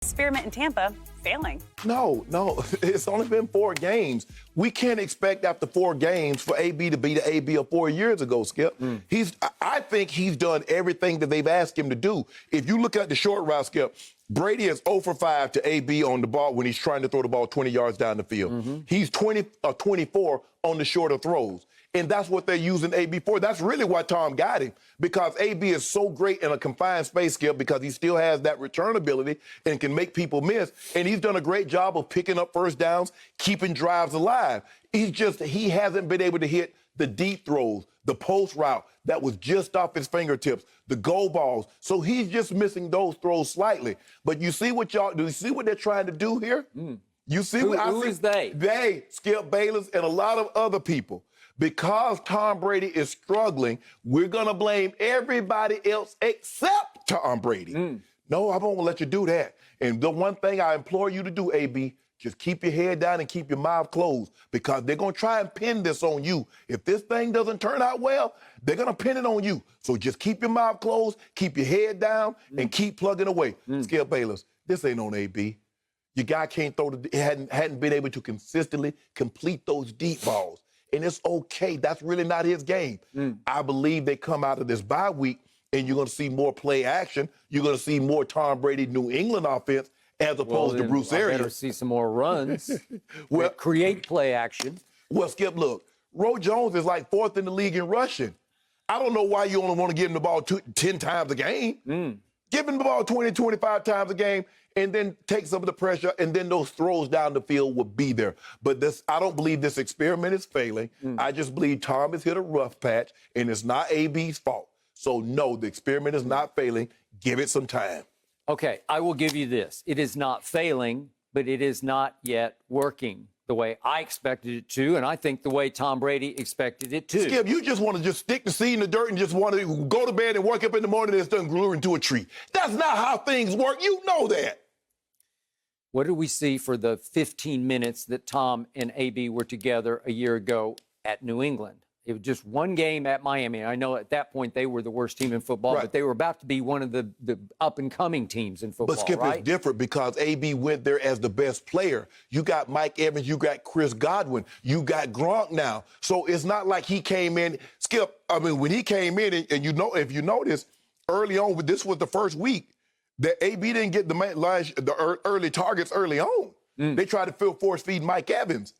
Experiment in Tampa failing. No, it's only been 4 games. We can't expect after 4 games for AB to be the AB of 4 years ago, Skip. I think he's done everything that they've asked him to do. If you look at the short route, Skip, Brady is 0 for 5 to AB on the ball when he's trying to throw the ball 20 yards down the field. He's 24 on the shorter throws. And that's what they're using AB for. That's really why Tom got him, because AB is so great in a confined space, Skip, because he still has that return ability and can make people miss. And he's done a great job of picking up first downs, keeping drives alive. He hasn't been able to hit the deep throws, the post route that was just off his fingertips, the go balls. So he's just missing those throws slightly. But you see what do you see what they're trying to do here? You see who is they? They, Skip Bayless, and a lot of other people. Because Tom Brady is struggling, we're going to blame everybody else except Tom Brady. No, I won't let you do that. And the one thing I implore you to do, AB, just keep your head down and keep your mouth closed, because they're going to try and pin this on you. If this thing doesn't turn out well, they're going to pin it on you. So just keep your mouth closed, keep your head down, and keep plugging away. Skip Bayless, this ain't on AB. Your guy can't throw hadn't been able to consistently complete those deep balls. And it's okay. That's really not his game. I believe they come out of this bye week and you're going to see more play action. You're going to see more Tom Brady New England offense as opposed to Bruce Arians. Better see some more runs. Well, create play action. Well, Skip, look, Ro Jones is like 4th in the league in rushing. I don't know why you only want to give him the ball 10 times a game. Give him the ball 20, 25 times a game, and then take some of the pressure, and then those throws down the field will be there. But I don't believe this experiment is failing. I just believe Tom has hit a rough patch, and it's not AB's fault. So, no, the experiment is not failing. Give it some time. Okay, I will give you this. It is not failing, but it is not yet working the way I expected it to, and I think the way Tom Brady expected it to. Skip, you just want to just stick the seed in the dirt and just want to go to bed and wake up in the morning and it's done grew into a tree. That's not how things work. You know that. What did we see for the 15 minutes that Tom and AB were together a year ago at New England? It was just one game at Miami. I know at that point they were the worst team in football, but they were about to be one of the up-and-coming teams in football, But, Skip, it's different because AB went there as the best player. You got Mike Evans, you got Chris Godwin, you got Gronk now. So it's not like he came in. Skip, I mean, when he came in, and you know, if you notice, early on, this was the first week that AB didn't get the early targets early on. They tried to force feed Mike Evans.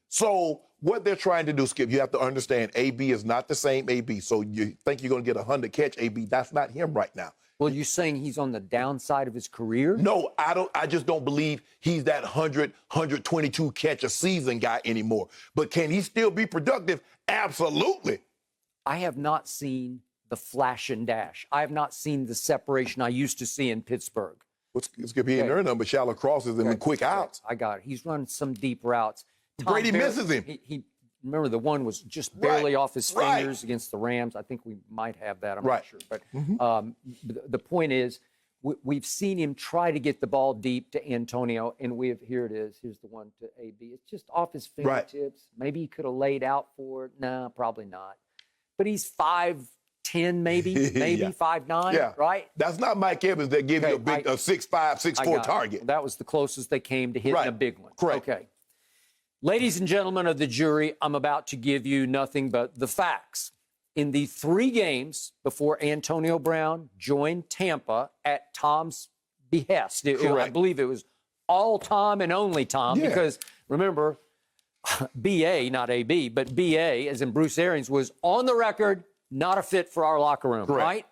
So what they're trying to do, Skip, you have to understand, AB is not the same AB. So you think you're going to get 100 catch AB. That's not him right now. Well, you're saying he's on the downside of his career? No, I don't. I just don't believe he's that 122 catch a season guy anymore. But can he still be productive? Absolutely. I have not seen the flash and dash. I have not seen the separation I used to see in Pittsburgh. Skip, he ain't earned number shallow crosses and quick outs. I got it. He's run some deep routes. Brady misses him. He remember the one was just barely off his fingers against the Rams. I think we might have that. I'm not sure. But the point is, we've seen him try to get the ball deep to Antonio, and here it is. Here's the one to AB. It's just off his fingertips. Maybe he could have laid out for it. No, probably not. But he's 5'10", maybe 5'9", right? That's not Mike Evans that gave you a big 6'5", 6'4" target. That was the closest they came to hitting a big one. Correct. Okay. Ladies and gentlemen of the jury, I'm about to give you nothing but the facts. In the 3 games before Antonio Brown joined Tampa at Tom's behest, I believe it was all Tom and only Tom, because remember, BA, not AB, but BA, as in Bruce Arians, was on the record, not a fit for our locker room, right?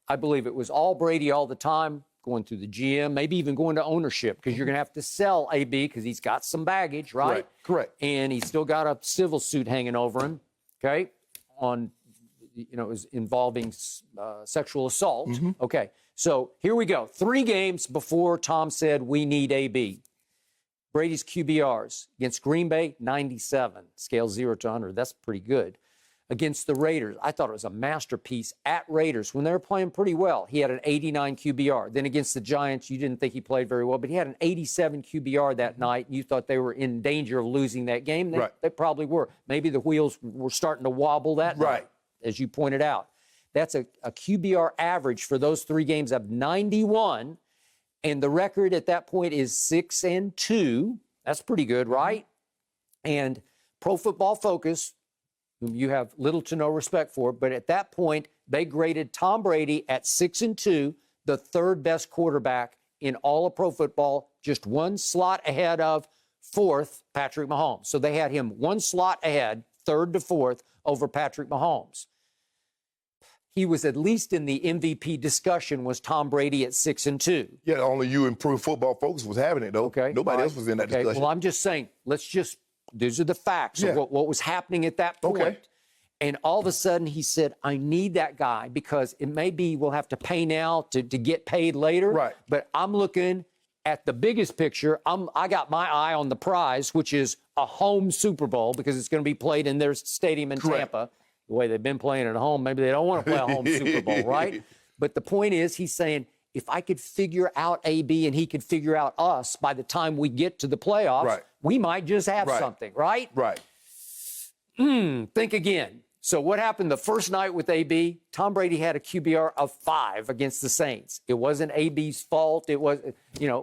I believe it was all Brady all the time, going through the GM, maybe even going to ownership, because you're going to have to sell AB because he's got some baggage, right? Correct. And he's still got a civil suit hanging over him, okay, on, it was involving sexual assault. Okay, so here we go. 3 games before Tom said we need AB. Brady's QBRs against Green Bay, 97, scale 0 to 100. That's pretty good. Against the Raiders, I thought it was a masterpiece at Raiders when they were playing pretty well. He had an 89 QBR. Then against the Giants, you didn't think he played very well, but he had an 87 QBR that night. You thought they were in danger of losing that game. They probably were. Maybe the wheels were starting to wobble that night, as you pointed out. That's a QBR average for those 3 games of 91. And the record at that point is 6-2. That's pretty good, right? And Pro Football Focus, whom you have little to no respect for, but at that point, they graded Tom Brady at 6-2, the third best quarterback in all of pro football, just one slot ahead of fourth, Patrick Mahomes. So they had him one slot ahead, third to fourth, over Patrick Mahomes. He was at least in the MVP discussion, was Tom Brady at 6-2. Yeah, only you and Pro Football Focus was having it, though. Okay. Nobody else was in that discussion. Well, I'm just saying, these are the facts of what was happening at that point. Okay. And all of a sudden, he said, I need that guy because it may be we'll have to pay now to get paid later. Right. But I'm looking at the biggest picture. I got my eye on the prize, which is a home Super Bowl because it's going to be played in their stadium in Tampa. The way they've been playing at home, maybe they don't want to play a home Super Bowl, right? But the point is, he's saying, if I could figure out AB and he could figure out us by the time we get to the playoffs, we might just have something, right? Right. Think again. So what happened the first night with AB? Tom Brady had a QBR of 5 against the Saints. It wasn't AB's fault. It was,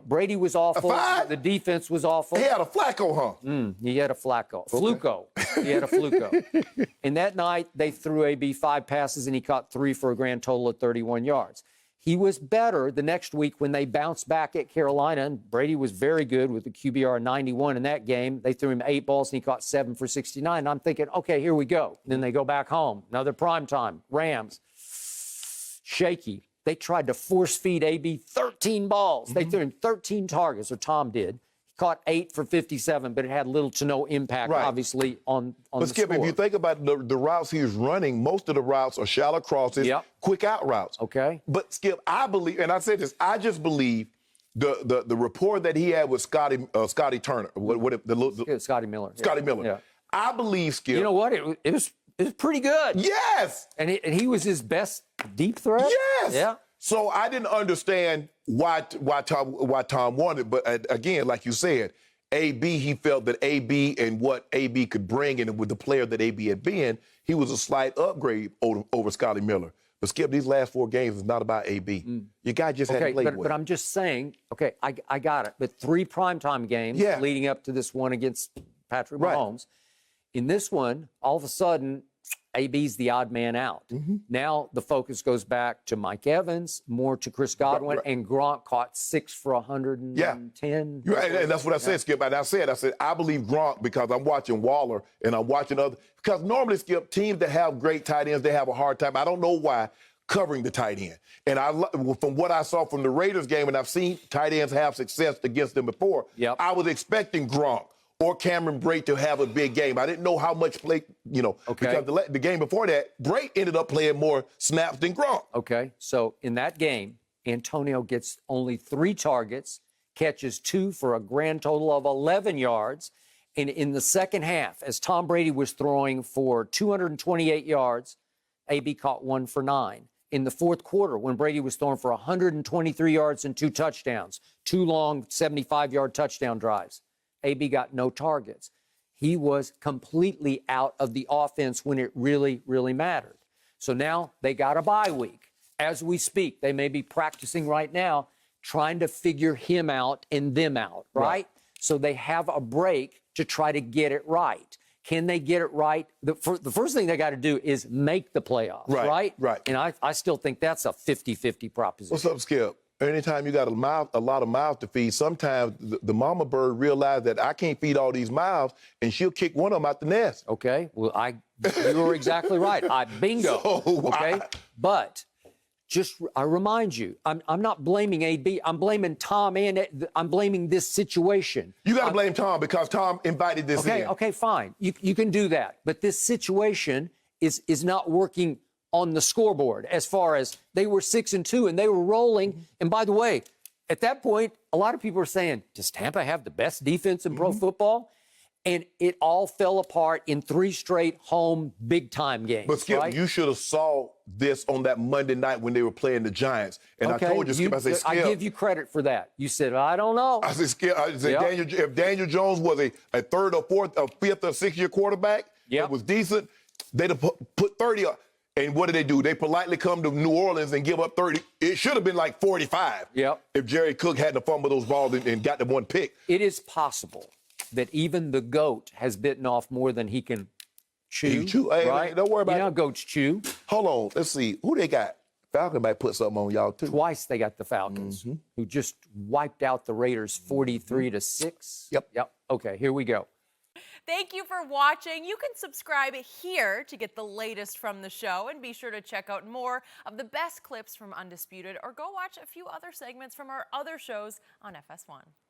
Brady was awful. The defense was awful. He had a Flacco, huh? He had a Flacco. Fluco. He had a Fluco. And that night, they threw AB 5 passes, and he caught 3 for a grand total of 31 yards. He was better the next week when they bounced back at Carolina, and Brady was very good with the QBR of 91 in that game. They threw him 8 balls, and he caught 7 for 69. And I'm thinking, okay, here we go. Then they go back home. Another primetime. Rams. Shaky. They tried to force feed AB 13 balls. They threw him 13 targets, or Tom did. Caught 8 for 57, but it had little to no impact, obviously, on the Skip, score. if you think about the routes he was running, most of the routes are shallow crosses, quick out routes. Okay. But, Skip, I believe, and I said this, I just believe the rapport that he had with Scotty Turner. Scotty Miller. Scotty Miller. Yeah. I believe, Skip. You know what? It was pretty good. Yes. And he was his best deep threat? Yes. Yeah. So I didn't understand why Tom wanted, but again, like you said, AB, he felt that AB and what AB could bring, and with the player that AB had been, he was a slight upgrade over Scotty Miller. But Skip, these last 4 games is not about AB. Your guy just hadn't played well. But I'm just saying, I got it. But 3 primetime games leading up to this one against Patrick Mahomes. In this one, all of a sudden, AB's the odd man out. Now the focus goes back to Mike Evans, more to Chris Godwin, and Gronk caught 6 for 110. Right, and that's what I said, Skip. And I said, I believe Gronk because I'm watching Waller and I'm watching other. Because normally, Skip, teams that have great tight ends, they have a hard time. I don't know why covering the tight end. And from what I saw from the Raiders game, and I've seen tight ends have success against them before, I was expecting Gronk or Cameron Brate to have a big game. I didn't know how much play, because the game before that, Brate ended up playing more snaps than Gronk. Okay, so in that game, Antonio gets only 3 targets, catches 2 for a grand total of 11 yards. And in the second half, as Tom Brady was throwing for 228 yards, AB caught 1 for 9. In the fourth quarter, when Brady was throwing for 123 yards and 2 touchdowns, 2 long 75-yard touchdown drives, AB got no targets. He was completely out of the offense when it really, really mattered. So now they got a bye week. As we speak, they may be practicing right now, trying to figure him out and them out, right? So they have a break to try to get it right. Can they get it right? The first thing they got to do is make the playoffs, right? Right. And I still think that's a 50-50 proposition. What's up, Skip? Anytime you got a lot of mouths to feed, sometimes the mama bird realizes that I can't feed all these mouths, and she'll kick one of them out the nest. Okay, well, you were exactly right. Bingo. Okay, but I remind you, I'm not blaming AB. I'm blaming Tom, and I'm blaming this situation. You got to blame Tom because Tom invited this in. Okay, fine. You can do that, but this situation is not working on the scoreboard as far as they were 6-2 and they were rolling. And by the way, at that point, a lot of people are saying, does Tampa have the best defense in pro football? And it all fell apart in 3 straight home big-time games. But, Skip, you should have saw this on that Monday night when they were playing the Giants. And I told you, Skip, I said, Skip. I give you credit for that. You said, I don't know. I said, Skip, if Daniel Jones was a third or fourth or fifth or 6th-year quarterback that was decent, they'd have put 30 up. And what do? They politely come to New Orleans and give up 30. It should have been like 45. Yep. If Jerry Cook hadn't fumbled those balls and got the one pick. It is possible that even the GOAT has bitten off more than he can chew. Hey, right? don't worry about it. You know it. Goats chew. Hold on. Let's see. Who they got? Falcon might put something on y'all, too. Twice they got the Falcons, who just wiped out the Raiders 43-6. Yep. Okay, here we go. Thank you for watching. You can subscribe here to get the latest from the show, and be sure to check out more of the best clips from Undisputed, or go watch a few other segments from our other shows on FS1.